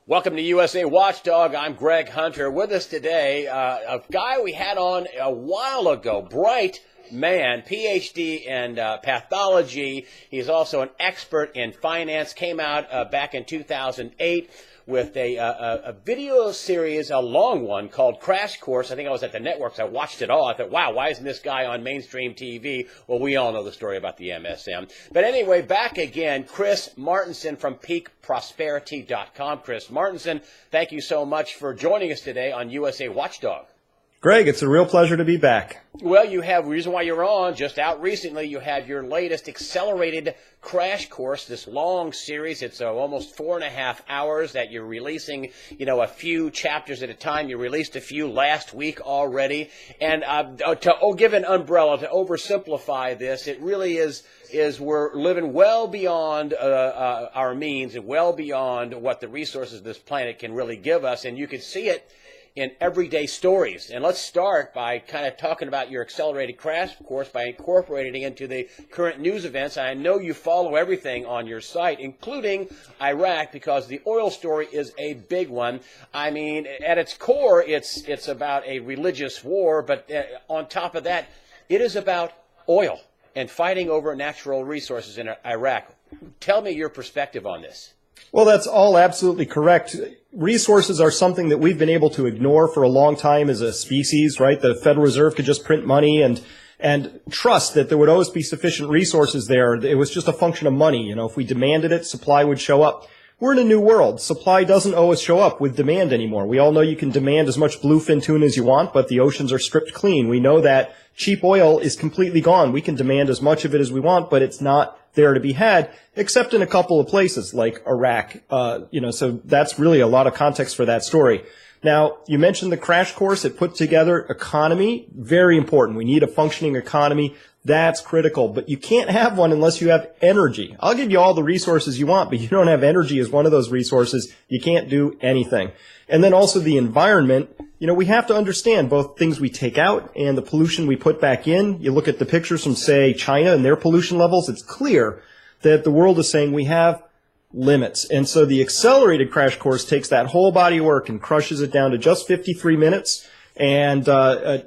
Welcome to USA Watchdog. I'm Greg Hunter. With us today, a guy we had on a while ago, bright man, PhD in pathology. He's also an expert in finance. Came out back in 2008 with a video series, a long one called Crash Course. I think I was at the networks. I watched it all. I thought, wow, why isn't this guy on mainstream TV? Well, we all know the story about the MSM. But anyway, back again, Chris Martenson from peakprosperity.com. Chris Martenson, thank you so much for joining us today on USA Watchdog. Greg, it's a real pleasure to be back. Well, you have, the reason why you're on, just out recently, you have your latest accelerated crash course, this long series. It's almost 4.5 hours that you're releasing, a few chapters at a time. You released a few last week already. And to give an umbrella, to oversimplify this, it really is we're living well beyond our means and well beyond what the resources of this planet can really give us. And you can see it in everyday stories. And let's start by kind of talking about your accelerated crash course by incorporating it into the current news events. I know you follow everything on your site, including Iraq, because the oil story is a big one. I mean, at its core, it's about a religious war, but on top of that, it is about oil and fighting over natural resources in Iraq. Tell me your perspective on this. Well, that's all absolutely correct. Resources are something that we've been able to ignore for a long time as a species, right? The Federal Reserve could just print money and trust that there would always be sufficient resources there. It was just a function of money. If we demanded it, supply would show up. We're in a new world. Supply doesn't always show up with demand anymore. We all know you can demand as much bluefin tuna as you want, but the oceans are stripped clean. We know that cheap oil is completely gone. We can demand as much of it as we want, but it's not there to be had, except in a couple of places like Iraq. So that's really a lot of context for that story. Now, you mentioned the crash course. It put together economy. Very important. We need a functioning economy. That's critical. But you can't have one unless you have energy. I'll give you all the resources you want, but you don't have energy as one of those resources. You can't do anything. And then also the environment. We have to understand both things we take out and the pollution we put back in. You look at the pictures from, say, China and their pollution levels. It's clear that the world is saying we have limits. And so the accelerated crash course takes that whole body of work and crushes it down to just 53 minutes and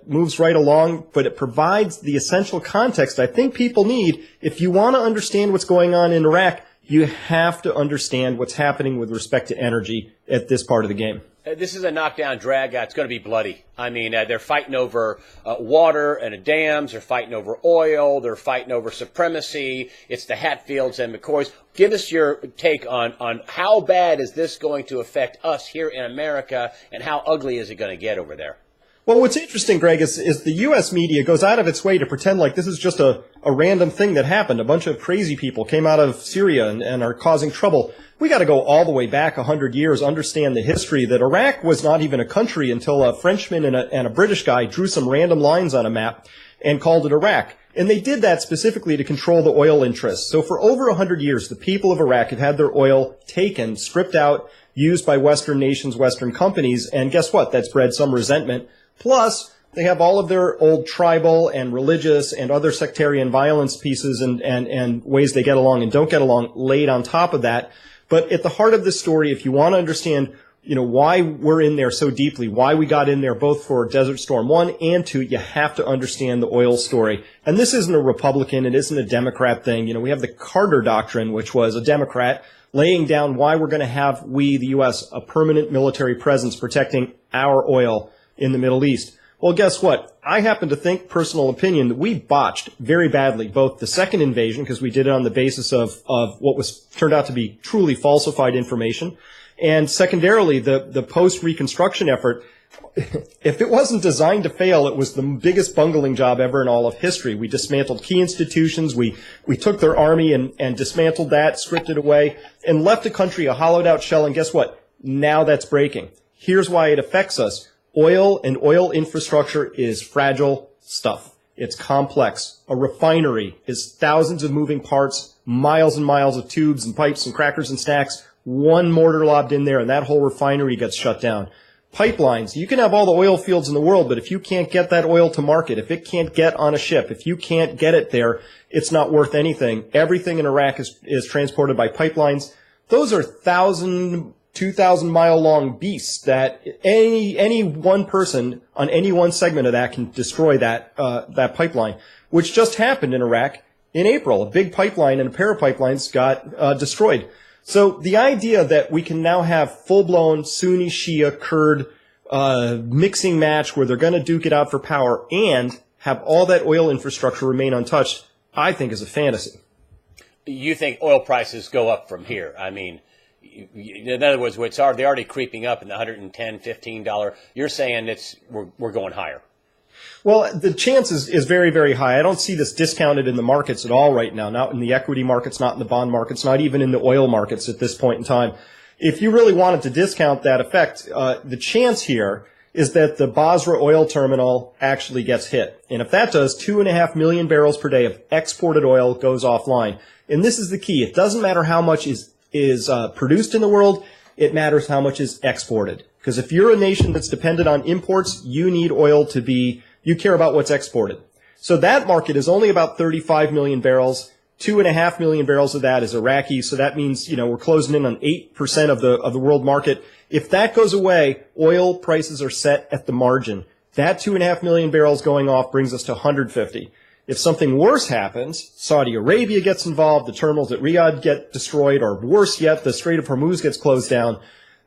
moves right along. But it provides the essential context I think people need. If you want to understand what's going on in Iraq, you have to understand what's happening with respect to energy at this part of the game. This is a knockdown, drag out. It's going to be bloody. I mean, they're fighting over water and dams. They're fighting over oil. They're fighting over supremacy. It's the Hatfields and McCoys. Give us your take on how bad is this going to affect us here in America, and how ugly is it going to get over there? Well, what's interesting, Greg, is the U.S. media goes out of its way to pretend like this is just a random thing that happened. A bunch of crazy people came out of Syria and are causing trouble. We got to go all the way back 100 years, understand the history that Iraq was not even a country until a Frenchman and a British guy drew some random lines on a map and called it Iraq. And they did that specifically to control the oil interests. So for over 100 years, the people of Iraq have had their oil taken, stripped out, used by Western nations, Western companies, and guess what? That's bred some resentment. Plus, they have all of their old tribal and religious and other sectarian violence pieces and ways they get along and don't get along laid on top of that. But at the heart of this story, if you want to understand, why we're in there so deeply, why we got in there both for Desert Storm 1 and 2, you have to understand the oil story. And this isn't a Republican, it isn't a Democrat thing. We have the Carter Doctrine, which was a Democrat laying down why we're going to have, we, the U.S., a permanent military presence protecting our oil in the Middle East. Well, guess what? I happen to think, personal opinion, that we botched very badly both the second invasion, because we did it on the basis of what was turned out to be truly falsified information, and secondarily, the post-reconstruction effort. If it wasn't designed to fail, it was the biggest bungling job ever in all of history. We dismantled key institutions, we took their army and dismantled that, stripped it away, and left the country a hollowed-out shell, and guess what? Now that's breaking. Here's why it affects us. Oil and oil infrastructure is fragile stuff. It's complex. A refinery is thousands of moving parts, miles and miles of tubes and pipes and crackers and stacks. One mortar lobbed in there and that whole refinery gets shut down. Pipelines. You can have all the oil fields in the world, but if you can't get that oil to market, if it can't get on a ship, if you can't get it there, it's not worth anything. Everything in Iraq is transported by pipelines. Those are 1,000 2,000-mile-long beasts that any one person on any one segment of that can destroy that pipeline, which just happened in Iraq in April. A big pipeline and a pair of pipelines got destroyed. So the idea that we can now have full-blown Sunni, Shia, Kurd mixing match where they're going to duke it out for power and have all that oil infrastructure remain untouched, I think is a fantasy. You think oil prices go up from here? I mean, in other words, they're already creeping up in the $110, $15. You're saying we're going higher. Well, the chance is very, very high. I don't see this discounted in the markets at all right now, not in the equity markets, not in the bond markets, not even in the oil markets at this point in time. If you really wanted to discount that effect, the chance here is that the Basra oil terminal actually gets hit. And if that does, 2.5 million barrels per day of exported oil goes offline. And this is the key. It doesn't matter how much is produced in the world. It matters how much is exported. Because if you're a nation that's dependent on imports, you need oil you care about what's exported. So that market is only about 35 million barrels. 2.5 million barrels of that is Iraqi. So that means, we're closing in on 8% of the world market. If that goes away, oil prices are set at the margin. That 2.5 million barrels going off brings us to 150. If something worse happens, Saudi Arabia gets involved, the terminals at Riyadh get destroyed, or worse yet, the Strait of Hormuz gets closed down,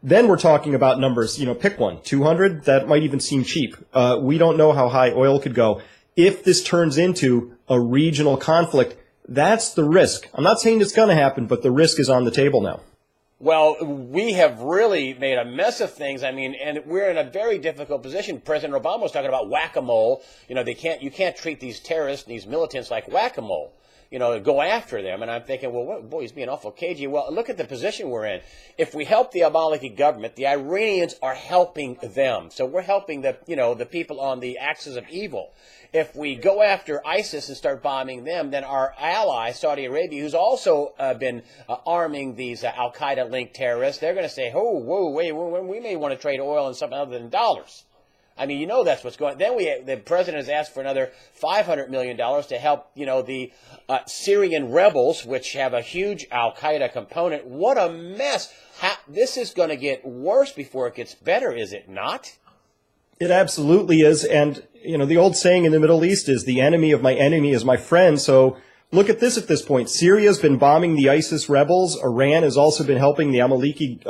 then we're talking about numbers, pick one, 200, that might even seem cheap. We don't know how high oil could go. If this turns into a regional conflict, that's the risk. I'm not saying it's going to happen, but the risk is on the table now. Well, we have really made a mess of things. I mean, and we're in a very difficult position. President Obama was talking about whack-a-mole. You can't treat these terrorists and these militants like whack-a-mole. Go after them. And I'm thinking, well, boy, he's being awful cagey. Well, look at the position we're in. If we help the Maliki government, the Iranians are helping them. So we're helping the people on the axis of evil. If we go after ISIS and start bombing them, then our ally, Saudi Arabia, who's also been arming these al-Qaeda-linked terrorists, they're going to say, oh, whoa, wait, we may want to trade oil and something other than dollars. I mean, that's what's going on. Then the president has asked for another $500 million to help, the Syrian rebels, which have a huge al-Qaeda component. What a mess. This is going to get worse before it gets better, is it not? It absolutely is. And, the old saying in the Middle East is the enemy of my enemy is my friend. So look at this point. Syria's been bombing the ISIS rebels. Iran has also been helping the Maliki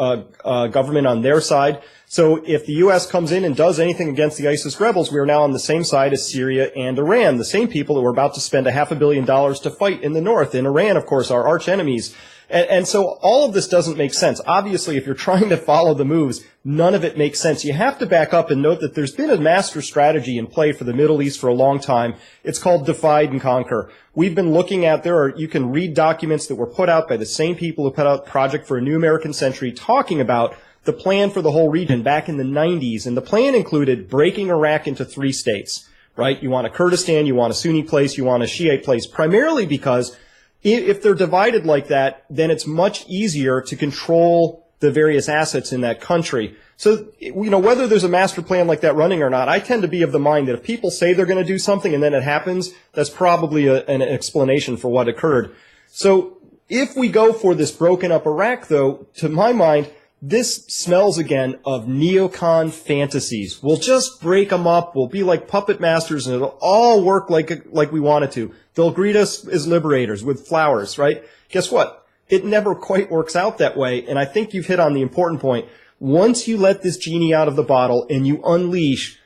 government on their side. So if the U.S. comes in and does anything against the ISIS rebels, we are now on the same side as Syria and Iran, the same people that were about to spend $500 million to fight in the north. And Iran, of course, are arch enemies. And so all of this doesn't make sense. Obviously, if you're trying to follow the moves, none of it makes sense. You have to back up and note that there's been a master strategy in play for the Middle East for a long time. It's called divide and conquer. We've been looking at, you can read documents that were put out by the same people who put out Project for a New American Century talking about the plan for the whole region back in the 90s. And the plan included breaking Iraq into 3 states, right? You want a Kurdistan, you want a Sunni place, you want a Shiite place, primarily because if they're divided like that, then it's much easier to control the various assets in that country. So, whether there's a master plan like that running or not, I tend to be of the mind that if people say they're going to do something and then it happens, that's probably an explanation for what occurred. So if we go for this broken up Iraq, though, to my mind, this smells again of neocon fantasies. We'll just break them up. We'll be like puppet masters and it'll all work like we want it to. They'll greet us as liberators with flowers, right? Guess what? It never quite works out that way. And I think you've hit on the important point. Once you let this genie out of the bottle and you unleash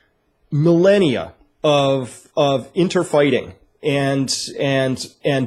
millennia of interfighting and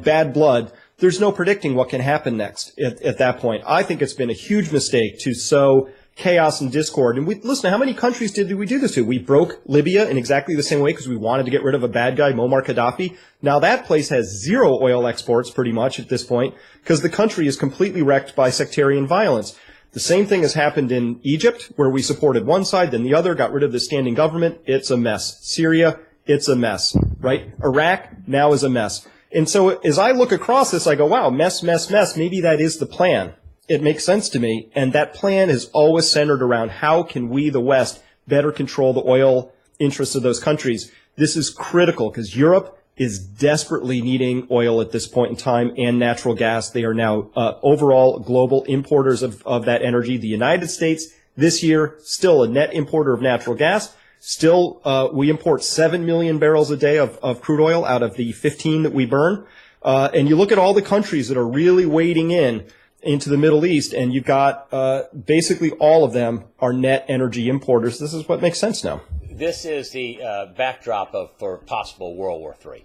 bad blood, there's no predicting what can happen next at that point. I think it's been a huge mistake to sow chaos and discord. And listen, how many countries did we do this to? We broke Libya in exactly the same way because we wanted to get rid of a bad guy, Muammar Gaddafi. Now that place has 0 oil exports pretty much at this point because the country is completely wrecked by sectarian violence. The same thing has happened in Egypt, where we supported one side, then the other, got rid of the standing government. It's a mess. Syria, it's a mess, right? Iraq now is a mess. And so as I look across this, I go, wow, mess, mess, mess. Maybe that is the plan. It makes sense to me. And that plan is always centered around how can we, the West, better control the oil interests of those countries. This is critical because Europe is desperately needing oil at this point in time and natural gas. They are now overall global importers of that energy. The United States this year still a net importer of natural gas. Still, we import 7 million barrels a day of crude oil out of the 15 that we burn. And you look at all the countries that are really wading into the Middle East, and you've got basically all of them are net energy importers. This is what makes sense now. This is the backdrop for possible World War III.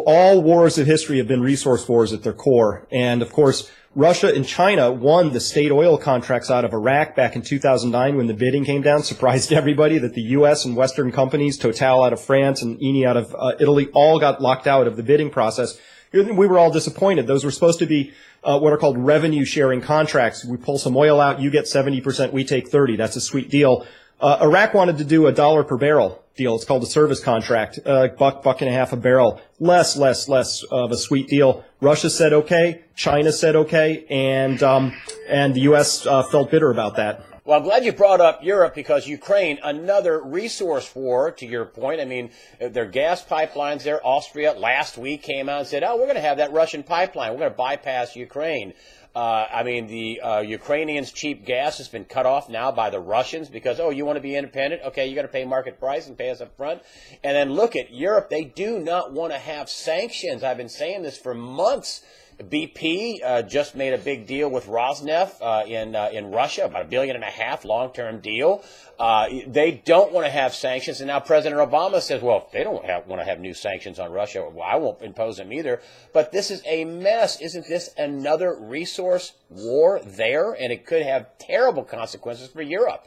All wars of history have been resource wars at their core. And, of course, Russia and China won the state oil contracts out of Iraq back in 2009 when the bidding came down. Surprised everybody that the U.S. and Western companies, Total out of France and Eni out of Italy, all got locked out of the bidding process. We were all disappointed. Those were supposed to be what are called revenue-sharing contracts. We pull some oil out, you get 70%, we take 30%. That's a sweet deal. Iraq wanted to do $1 per barrel deal. It's called a service contract, buck and a half a barrel. Less of a sweet deal. Russia said okay, China said okay, and the U.S. felt bitter about that. Well, I'm glad you brought up Europe because Ukraine, another resource war, to your point. I mean, their gas pipelines there. Austria last week came out and said, oh, we're going to have that Russian pipeline. We're going to bypass Ukraine. The Ukrainians' cheap gas has been cut off now by the Russians because, oh, you want to be independent? Okay, you got to pay market price and pay us up front. And then look at Europe. They do not want to have sanctions. I've been saying this for months. BP just made a big deal with Rosneft in Russia, about $1.5 billion long-term deal. They don't want to have sanctions, and now President Obama says, well, if they don't want to have new sanctions on Russia, well, I won't impose them either. But this is a mess. Isn't this another resource war there? And it could have terrible consequences for Europe.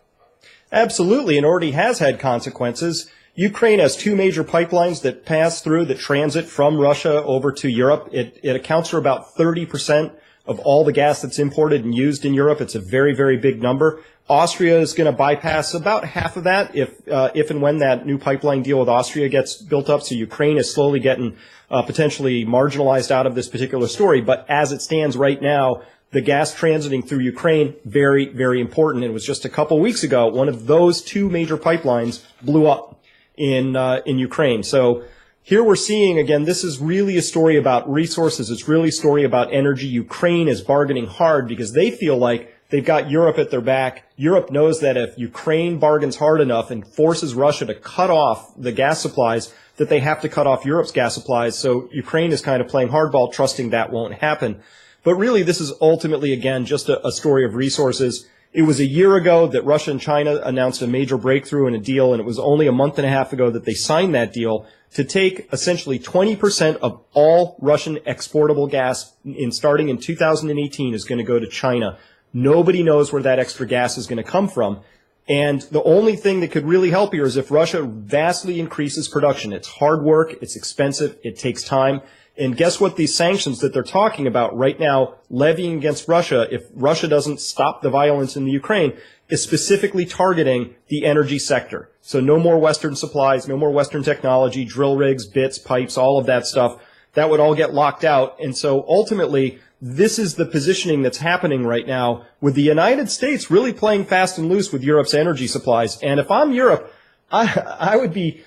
Absolutely, and already has had consequences. Ukraine has two major pipelines that pass through, that transit from Russia over to Europe. It accounts for about 30% of all the gas that's imported and used in Europe. It's a very, very big number. Austria is going to bypass about half of that if and when that new pipeline deal with Austria gets built up. So Ukraine is slowly getting potentially marginalized out of this particular story. But as it stands right now, the gas transiting through Ukraine, very, very important. It was just a couple weeks ago, one of those two major pipelines blew up in Ukraine. So here we're seeing, again, this is really a story about resources. It's really a story about energy. Ukraine is bargaining hard because they feel like they've got Europe at their back. Europe knows that if Ukraine bargains hard enough and forces Russia to cut off the gas supplies, that they have to cut off Europe's gas supplies. So Ukraine is kind of playing hardball, trusting that won't happen. But really, this is ultimately, again, just a story of resources. It was a year ago that Russia and China announced a major breakthrough in a deal, and it was only a month and a half ago that they signed that deal to take essentially 20% of all Russian exportable gas starting in 2018 is going to go to China. Nobody knows where that extra gas is going to come from. And the only thing that could really help here is if Russia vastly increases production. It's hard work, it's expensive, it takes time. And guess what? These sanctions that they're talking about right now, levying against Russia, if Russia doesn't stop the violence in the Ukraine, is specifically targeting the energy sector. So no more Western supplies, no more Western technology, drill rigs, bits, pipes, all of that stuff. That would all get locked out. And so ultimately, this is the positioning that's happening right now with the United States really playing fast and loose with Europe's energy supplies. And if I'm Europe, I would be...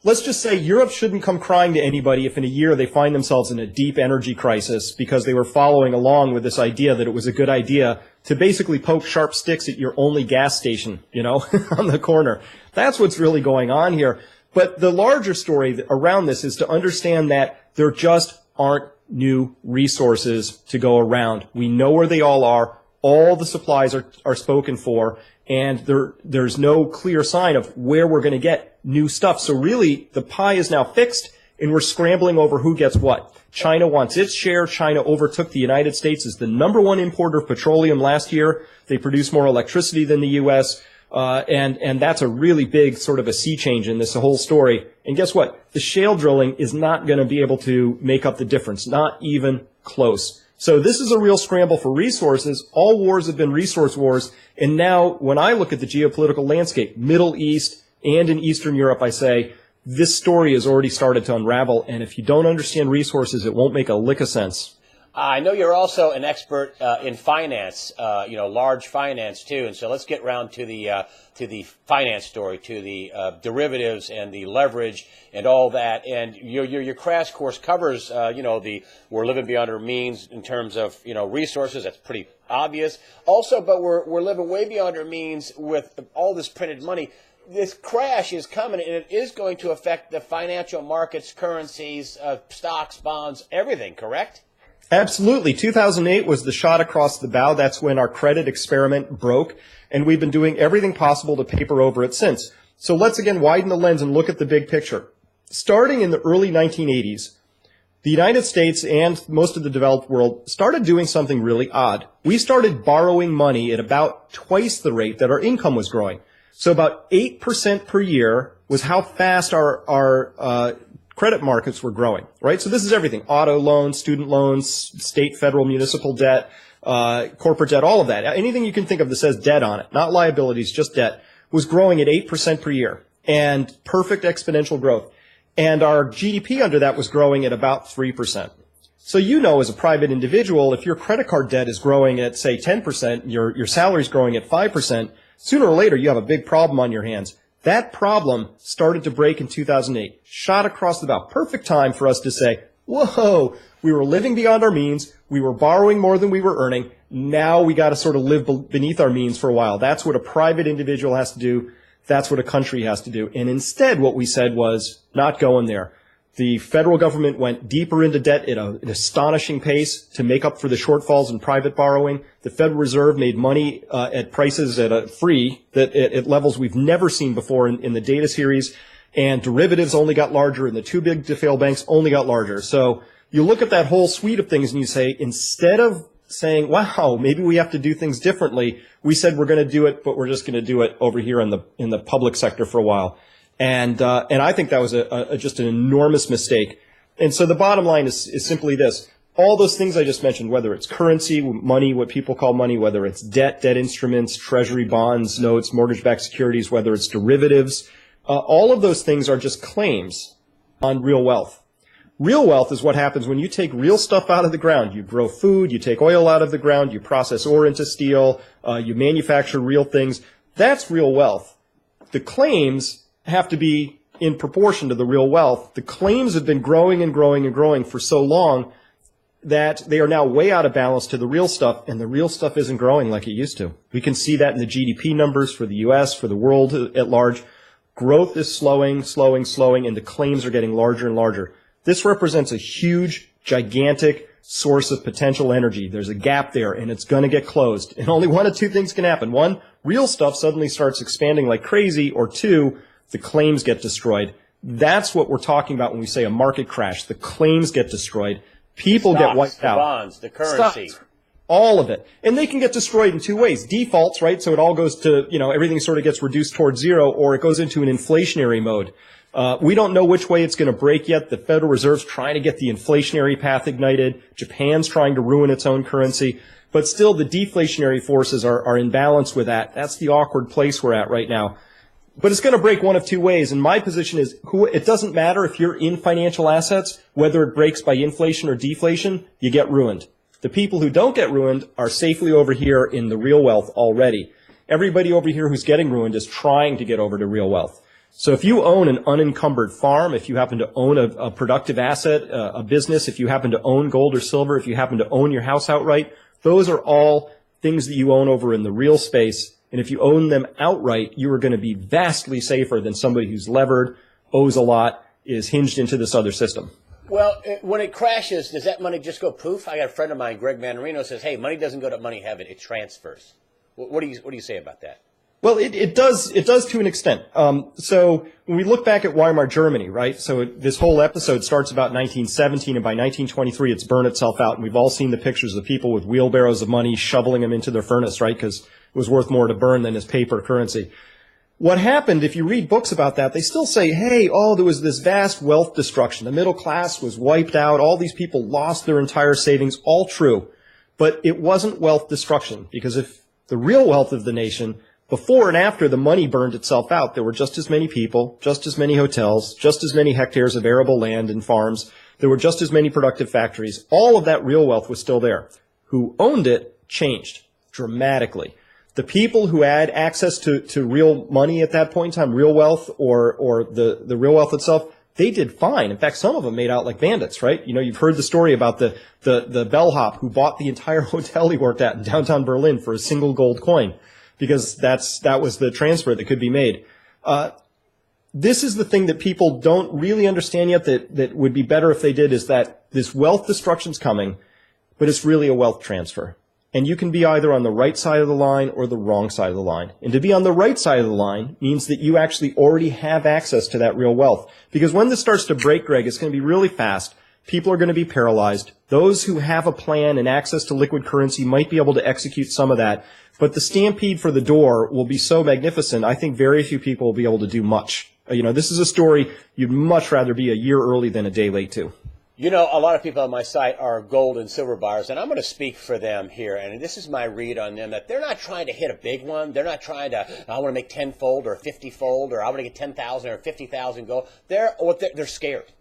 Let's just say Europe shouldn't come crying to anybody if in a year they find themselves in a deep energy crisis because they were following along with this idea that it was a good idea to basically poke sharp sticks at your only gas station, on the corner. That's what's really going on here. But the larger story around this is to understand that there just aren't new resources to go around. We know where they all are. All the supplies are spoken for. And there's no clear sign of where we're going to get new stuff. So really, the pie is now fixed, and we're scrambling over who gets what. China wants its share. China overtook the United States as the number one importer of petroleum last year. They produce more electricity than the U.S., and that's a really big sort of a sea change in this whole story. And guess what? The shale drilling is not going to be able to make up the difference, not even close. So this is a real scramble for resources. All wars have been resource wars. And now when I look at the geopolitical landscape, Middle East and in Eastern Europe, I say this story has already started to unravel. And if you don't understand resources, it won't make a lick of sense. I know you're also an expert in finance, large finance too. And so let's get round to the finance story, to the derivatives and the leverage and all that. And your crash course covers, we're living beyond our means in terms of, resources. That's pretty obvious. Also, but we're living way beyond our means with all this printed money. This crash is coming, and it is going to affect the financial markets, currencies, stocks, bonds, everything, correct? Absolutely. 2008 was the shot across the bow. That's when our credit experiment broke, and we've been doing everything possible to paper over it since. So let's again widen the lens and look at the big picture. Starting in the early 1980s, the United States and most of the developed world started doing something really odd. We started borrowing money at about twice the rate that our income was growing. So about 8% per year was how fast our credit markets were growing, right? So this is everything: auto loans, student loans, state, federal, municipal debt, corporate debt, all of that. Anything you can think of that says debt on it, not liabilities, just debt, was growing at 8% per year, and perfect exponential growth. And our GDP under that was growing at about 3%. So as a private individual, if your credit card debt is growing at, say, 10%, your salary's growing at 5%, sooner or later you have a big problem on your hands. That problem started to break in 2008, shot across the bow. Perfect time for us to say, whoa, we were living beyond our means. We were borrowing more than we were earning. Now we got to sort of live beneath our means for a while. That's what a private individual has to do. That's what a country has to do. And instead, what we said was not going there. The federal government went deeper into debt at an astonishing pace to make up for the shortfalls in private borrowing. The Federal Reserve made money at prices at levels we've never seen before in the data series. And derivatives only got larger, and the too big to fail banks only got larger. So you look at that whole suite of things and you say, instead of saying, wow, maybe we have to do things differently, we said we're going to do it, but we're just going to do it over here in the public sector for a while. And I think that was just an enormous mistake. And so the bottom line is simply this: all those things I just mentioned, whether it's currency, money, what people call money, whether it's debt instruments, treasury bonds, notes, mortgage-backed securities, whether it's derivatives, all of those things are just claims on real wealth. Real wealth is what happens when you take real stuff out of the ground. You grow food, you take oil out of the ground, you process ore into steel, you manufacture real things. That's real wealth. The claims have to be in proportion to the real wealth. The claims have been growing and growing and growing for so long that they are now way out of balance to the real stuff, and the real stuff isn't growing like it used to. We can see that in the GDP numbers for the U.S., for the world at large. Growth is slowing, and the claims are getting larger and larger. This represents a huge, gigantic source of potential energy. There's a gap there, and it's going to get closed. And only one of two things can happen. One, real stuff suddenly starts expanding like crazy, or two, the claims get destroyed. That's what we're talking about when we say a market crash. The claims get destroyed. People get wiped out. The bonds, the currency. Stocks, all of it. And they can get destroyed in two ways. Defaults, right? So it all goes to, everything sort of gets reduced towards zero, or it goes into an inflationary mode. We don't know which way it's going to break yet. The Federal Reserve's trying to get the inflationary path ignited. Japan's trying to ruin its own currency. But still, the deflationary forces are in balance with that. That's the awkward place we're at right now. But it's going to break one of two ways, and my position is it doesn't matter if you're in financial assets, whether it breaks by inflation or deflation, you get ruined. The people who don't get ruined are safely over here in the real wealth already. Everybody over here who's getting ruined is trying to get over to real wealth. So if you own an unencumbered farm, if you happen to own a productive asset, a business, if you happen to own gold or silver, if you happen to own your house outright, those are all things that you own over in the real space. And if you own them outright, you are going to be vastly safer than somebody who's levered, owes a lot, is hinged into this other system. Well, when it crashes, does that money just go poof? I got a friend of mine, Greg Manarino, says, hey, money doesn't go to money heaven, it transfers. What do you say about that? Well, it does to an extent. So when we look back at Weimar Germany, right? So this whole episode starts about 1917, and by 1923, it's burned itself out. And we've all seen the pictures of people with wheelbarrows of money shoveling them into their furnace, right? Because it was worth more to burn than as paper currency. What happened, if you read books about that, they still say, hey, there was this vast wealth destruction. The middle class was wiped out. All these people lost their entire savings. All true. But it wasn't wealth destruction, because if the real wealth of the nation Before and after the money burned itself out, there were just as many people, just as many hotels, just as many hectares of arable land and farms. There were just as many productive factories. All of that real wealth was still there. Who owned it changed dramatically. The people who had access to real money at that point in time, real wealth or the real wealth itself, they did fine. In fact, some of them made out like bandits, right? You know, you've heard the story about the bellhop who bought the entire hotel he worked at in downtown Berlin for a single gold coin, because that was the transfer that could be made. This is the thing that people don't really understand yet that would be better if they did, is that this wealth destruction's coming, but it's really a wealth transfer. And you can be either on the right side of the line or the wrong side of the line. And to be on the right side of the line means that you actually already have access to that real wealth. Because when this starts to break, Greg, it's going to be really fast. People are going to be paralyzed. Those who have a plan and access to liquid currency might be able to execute some of that. But the stampede for the door will be so magnificent, I think very few people will be able to do much. You know, this is a story you'd much rather be a year early than a day late to. You know, a lot of people on my site are gold and silver buyers, and I'm going to speak for them here. And this is my read on them, that they're not trying to hit a big one. They're not trying to, I want to make 10-fold or 50-fold, or I want to get 10,000 or 50,000 gold. They're scared.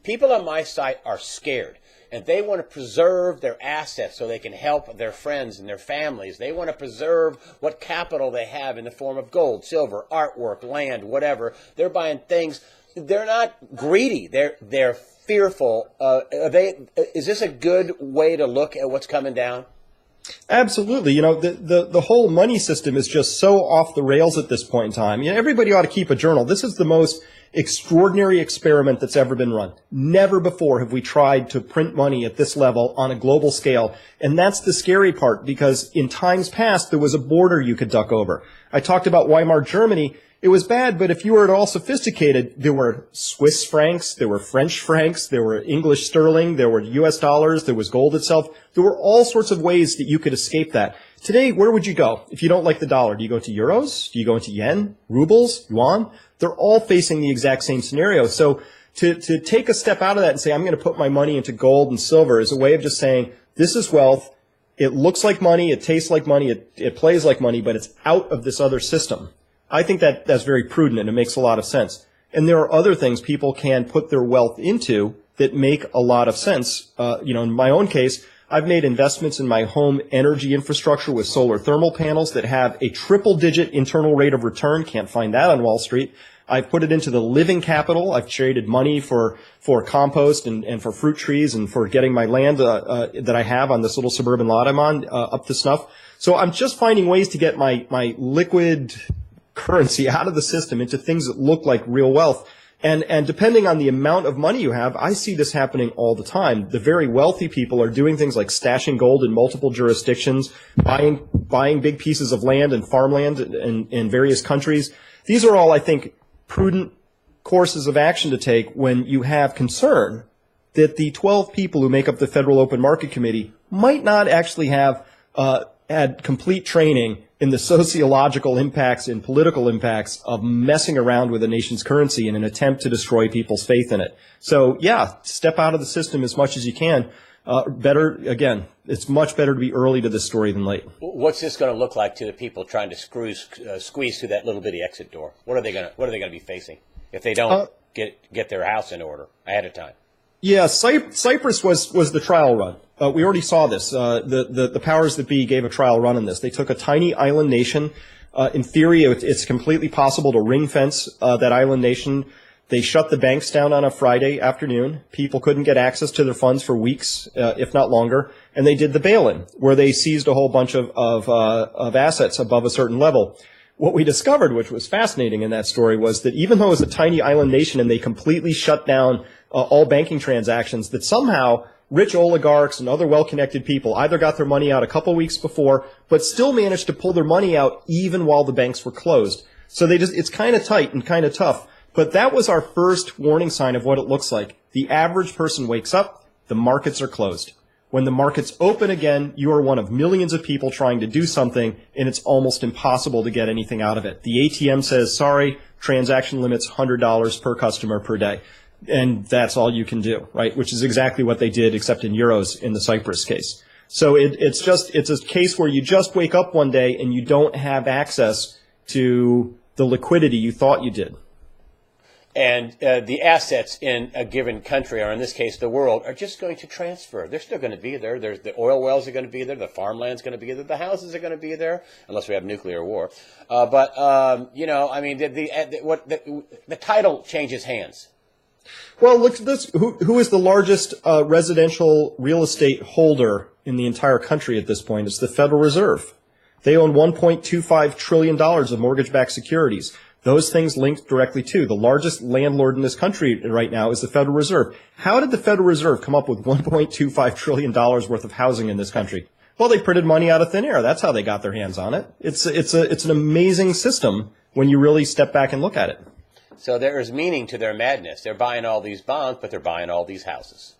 People on my site are scared, and they want to preserve their assets so they can help their friends and their families. They want to preserve what capital they have in the form of gold, silver, artwork, land, whatever. They're buying things. They're not greedy. They're fearful. Is this a good way to look at what's coming down? Absolutely. You know, the whole money system is just so off the rails at this point in time. You know, everybody ought to keep a journal. This is the most extraordinary experiment that's ever been run. Never before have we tried to print money at this level on a global scale. And that's the scary part, because in times past, there was a border you could duck over. I talked about Weimar Germany. It was bad, but if you were at all sophisticated, there were Swiss francs, there were French francs, there were English sterling, there were US dollars, there was gold itself. There were all sorts of ways that you could escape that. Today, where would you go if you don't like the dollar? Do you go to euros? Do you go into yen, rubles, yuan? They're all facing the exact same scenario. So to take a step out of that and say, I'm going to put my money into gold and silver, is a way of just saying, this is wealth. It looks like money. It tastes like money. It plays like money, but it's out of this other system. I think that's very prudent, and it makes a lot of sense. And there are other things people can put their wealth into that make a lot of sense. You know, in my own case, I've made investments in my home energy infrastructure with solar thermal panels that have a triple-digit internal rate of return. Can't find that on Wall Street. I've put it into the living capital. I've traded money for compost and for fruit trees and for getting my land that I have on this little suburban lot I'm on up to snuff. So I'm just finding ways to get my liquid currency out of the system into things that look like real wealth. And depending on the amount of money you have, I see this happening all the time. The very wealthy people are doing things like stashing gold in multiple jurisdictions, buying big pieces of land and farmland in various countries. These are all, I think, prudent courses of action to take when you have concern that the 12 people who make up the Federal Open Market Committee might not actually have had complete training in the sociological impacts and political impacts of messing around with a nation's currency in an attempt to destroy people's faith in it. So, yeah, step out of the system as much as you can. Again, it's much better to be early to this story than late. What's this going to look like to the people trying to squeeze through that little bitty exit door? What are they going to be facing if they don't get their house in order ahead of time? Yeah, Cyprus was the trial run. We already saw this. The powers that be gave a trial run on this. They took a tiny island nation. In theory, it's completely possible to ring fence that island nation. They shut the banks down on a Friday afternoon. People couldn't get access to their funds for weeks, if not longer. And they did the bail-in, where they seized a whole bunch of assets above a certain level. What we discovered, which was fascinating in that story, was that even though it was a tiny island nation and they completely shut down all banking transactions, that somehow rich oligarchs and other well-connected people either got their money out a couple weeks before, but still managed to pull their money out even while the banks were closed. So it's kind of tight and kind of tough. But that was our first warning sign of what it looks like. The average person wakes up, the markets are closed. When the markets open again, you are one of millions of people trying to do something, and it's almost impossible to get anything out of it. The ATM says, sorry, transaction limits $100 per customer per day. And that's all you can do, right? Which is exactly what they did, except in euros in the Cyprus case. So it's a case where you just wake up one day and you don't have access to the liquidity you thought you did. And the assets in a given country, or in this case the world, are just going to transfer. They're still going to be there. The oil wells are going to be there. The farmland's going to be there. The houses are going to be there, unless we have nuclear war. The title changes hands. Well, look at this. Who is the largest residential real estate holder in the entire country at this point? It's the Federal Reserve. They own $1.25 trillion of mortgage-backed securities. Those things linked directly to the largest landlord in this country right now is the Federal Reserve. How did the Federal Reserve come up with $1.25 trillion worth of housing in this country? Well, they printed money out of thin air. That's how they got their hands on it. It's an amazing system when you really step back and look at it. So there is meaning to their madness. They're buying all these bonds, but they're buying all these houses.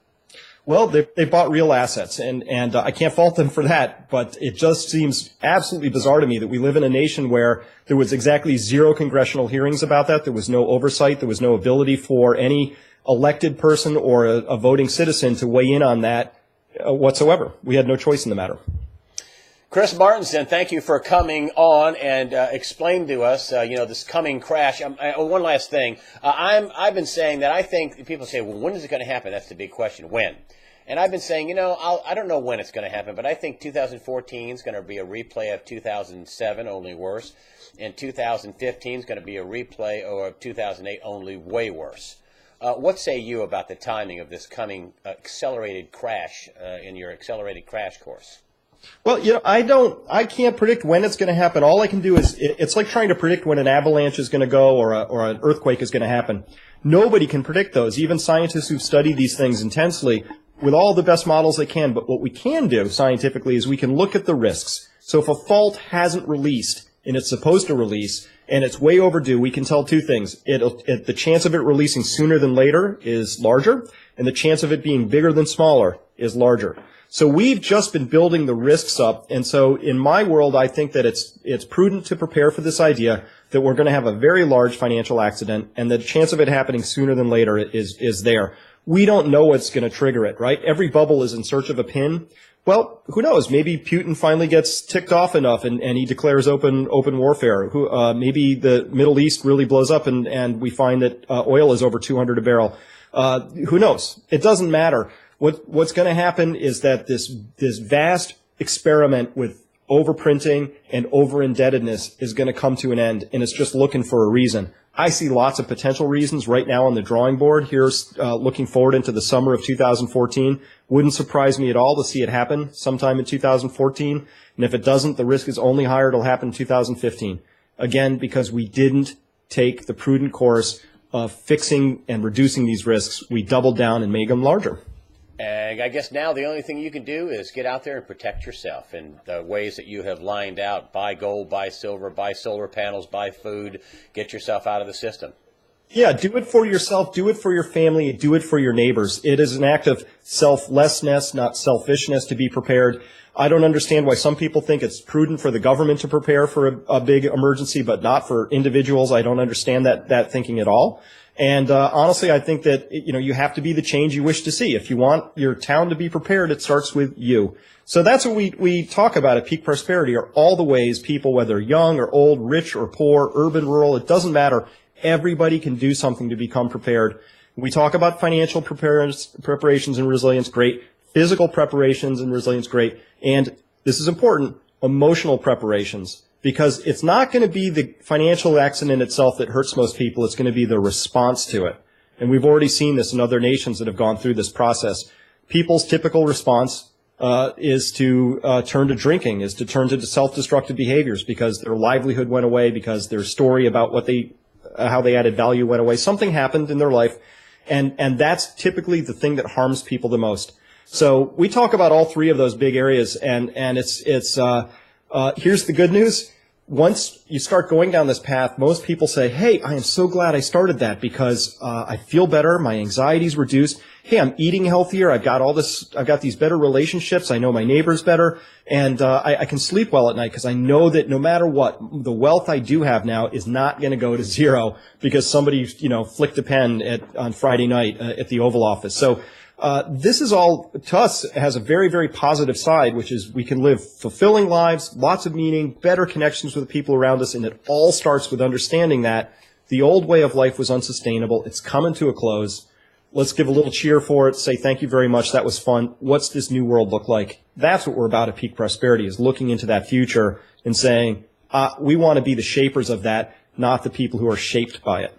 Well, they bought real assets, and I can't fault them for that, but it just seems absolutely bizarre to me that we live in a nation where there was exactly zero congressional hearings about that. There was no oversight. There was no ability for any elected person or a voting citizen to weigh in on that whatsoever. We had no choice in the matter. Chris Martenson, thank you for coming on and explain to us, this coming crash. One last thing. I've been saying that I think people say, well, when is it going to happen? That's the big question. When? And I've been saying, I don't know when it's going to happen, but I think 2014 is going to be a replay of 2007, only worse. And 2015 is going to be a replay of 2008, only way worse. What say you about the timing of this coming accelerated crash in your accelerated crash course? Well, I can't predict when it's going to happen. All I can do is, it's like trying to predict when an avalanche is going to go or an earthquake is going to happen. Nobody can predict those, even scientists who've studied these things intensely with all the best models they can. But what we can do scientifically is we can look at the risks. So if a fault hasn't released and it's supposed to release and it's way overdue, we can tell two things. The chance of it releasing sooner than later is larger, and the chance of it being bigger than smaller is larger. So we've just been building the risks up, and so in my world, I think that it's prudent to prepare for this idea that we're going to have a very large financial accident, and the chance of it happening sooner than later is there. We don't know what's going to trigger it, right? Every bubble is in search of a pin. Well, who knows? Maybe Putin finally gets ticked off enough and he declares open warfare. Maybe the Middle East really blows up and we find that oil is over 200 a barrel. Who knows? It doesn't matter. What's going to happen is that this vast experiment with overprinting and over-indebtedness is going to come to an end, and it's just looking for a reason. I see lots of potential reasons right now on the drawing board here, looking forward into the summer of 2014. Wouldn't surprise me at all to see it happen sometime in 2014, and if it doesn't, the risk is only higher it'll happen in 2015. Again, because we didn't take the prudent course of fixing and reducing these risks. We doubled down and made them larger. And I guess now the only thing you can do is get out there and protect yourself in the ways that you have lined out. Buy gold, buy silver, buy solar panels, buy food. Get yourself out of the system. Yeah, do it for yourself, do it for your family, do it for your neighbors. It is an act of selflessness, not selfishness, to be prepared. I don't understand why some people think it's prudent for the government to prepare for a big emergency, but not for individuals. I don't understand that thinking at all. And honestly, I think that you have to be the change you wish to see. If you want your town to be prepared, it starts with you. So that's what we talk about at Peak Prosperity, are all the ways people, whether young or old, rich or poor, urban, rural, it doesn't matter. Everybody can do something to become prepared. We talk about financial preparations and resilience, great. Physical preparations and resilience, great. And this is important, emotional preparations. Because it's not going to be the financial accident itself that hurts most people. It's going to be the response to it. And we've already seen this in other nations that have gone through this process. People's typical response is to turn to drinking, is to turn to self-destructive behaviors because their livelihood went away, because their story about how they added value went away. Something happened in their life, and that's typically the thing that harms people the most. So we talk about all three of those big areas, and here's the good news. Once you start going down this path, most people say, hey, I am so glad I started that because I feel better, my anxiety's reduced. Hey, I'm eating healthier, I've got these better relationships, I know my neighbors better, and I can sleep well at night because I know that no matter what, the wealth I do have now is not going to go to zero because somebody, flicked a pen on Friday night at the Oval Office. So This is all, to us, has a very, very positive side, which is we can live fulfilling lives, lots of meaning, better connections with the people around us, and it all starts with understanding that the old way of life was unsustainable. It's coming to a close. Let's give a little cheer for it, say thank you very much, that was fun. What's this new world look like? That's what we're about at Peak Prosperity, is looking into that future and saying, we want to be the shapers of that, not the people who are shaped by it.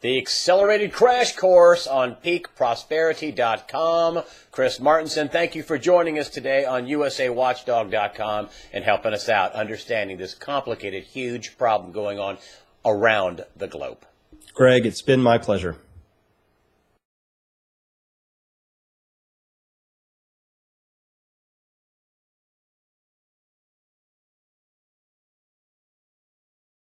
The accelerated crash course on peakprosperity.com. Chris Martenson, thank you for joining us today on usawatchdog.com and helping us out understanding this complicated, huge problem going on around the globe. Greg, it's been my pleasure.